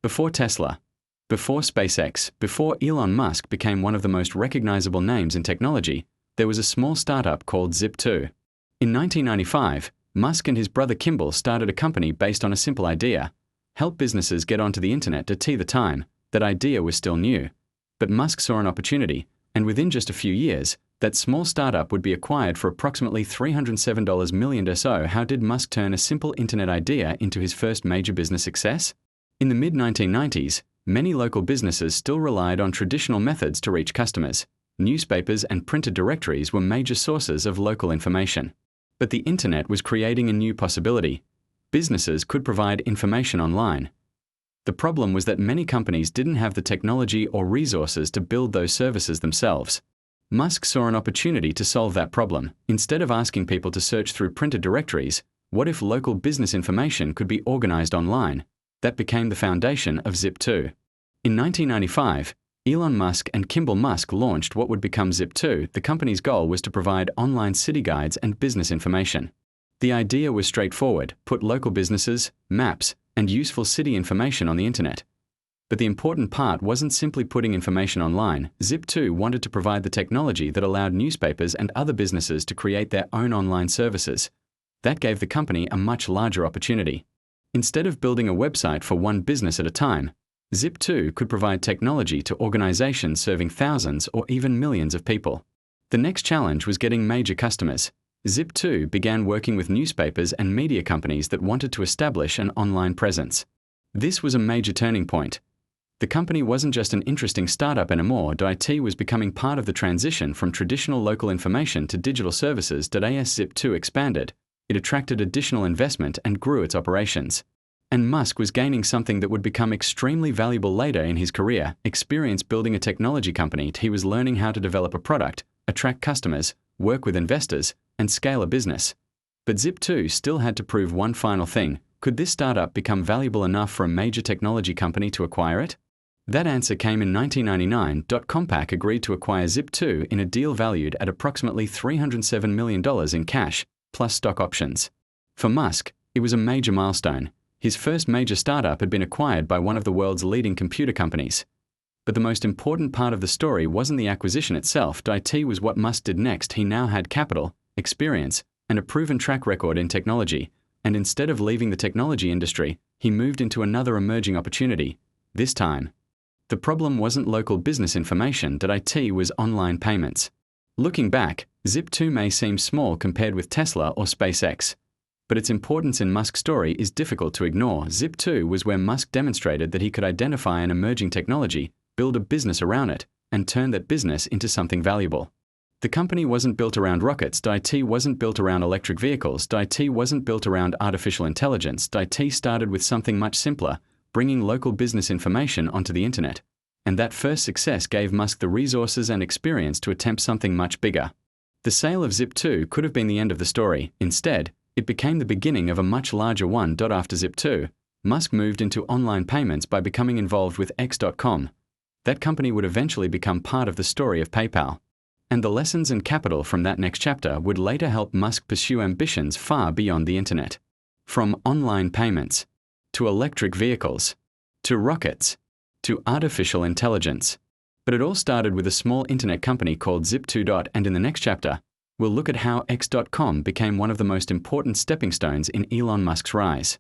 Before Tesla, before SpaceX, before Elon Musk became one of the most recognizable names in technology, there was a small startup called Zip2. In 1995, Musk and his brother Kimball started a company based on a simple idea: help businesses get onto the internet. At the time, that idea was still new. But Musk saw an opportunity, and within just a few years, that small startup would be acquired for approximately $307 million or so. How did Musk turn a simple internet idea into his first major business success? In the mid-1990s, many local businesses still relied on traditional methods to reach customers. Newspapers and printed directories were major sources of local information. But the internet was creating a new possibility. Businesses could provide information online. The problem was that many companies didn't have the technology or resources to build those services themselves. Musk saw an opportunity to solve that problem. Instead of asking people to search through printed directories, what if local business information could be organized online? That became the foundation of Zip2. In 1995, Elon Musk and Kimball Musk launched what would become Zip2. The company's goal was to provide online city guides and business information. The idea was straightforward: put local businesses, maps, and useful city information on the internet. But the important part wasn't simply putting information online. Zip2 wanted to provide the technology that allowed newspapers and other businesses to create their own online services. That gave the company a much larger opportunity. Instead of building a website for one business at a time, Zip2 could provide technology to organizations serving thousands or even millions of people. The next challenge was getting major customers. Zip2 began working with newspapers and media companies that wanted to establish an online presence. This was a major turning point. The company wasn't just an interesting startup anymore. IT was becoming part of the transition from traditional local information to digital services. As Zip2 expanded, it attracted additional investment and grew its operations. And Musk was gaining something that would become extremely valuable later in his career: experience building a technology company. He was learning how to develop a product, attract customers, work with investors, and scale a business. But Zip2 still had to prove one final thing: could this startup become valuable enough for a major technology company to acquire it? That answer came in 1999. Compaq agreed to acquire Zip2 in a deal valued at approximately $307 million in cash, plus stock options. For Musk, it was a major milestone. His first major startup had been acquired by one of the world's leading computer companies. But the most important part of the story wasn't the acquisition itself. It was what Musk did next. He now had capital, experience, and a proven track record in technology. And instead of leaving the technology industry, he moved into another emerging opportunity. This time, the problem wasn't local business information. It was online payments. Looking back, Zip2 may seem small compared with Tesla or SpaceX. But its importance in Musk's story is difficult to ignore. Zip2 was where Musk demonstrated that he could identify an emerging technology, build a business around it, and turn that business into something valuable. The company wasn't built around rockets. IT wasn't built around electric vehicles. IT wasn't built around artificial intelligence. IT started with something much simpler: bringing local business information onto the internet. And that first success gave Musk the resources and experience to attempt something much bigger. The sale of Zip2 could have been the end of the story. Instead, it became the beginning of a much larger one. After Zip2, Musk moved into online payments by becoming involved with X.com. That company would eventually become part of the story of PayPal. And the lessons and capital from that next chapter would later help Musk pursue ambitions far beyond the internet. From online payments, to electric vehicles, to rockets, to artificial intelligence. But it all started with a small internet company called Zip2. And in the next chapter, we'll look at how X.com became one of the most important stepping stones in Elon Musk's rise.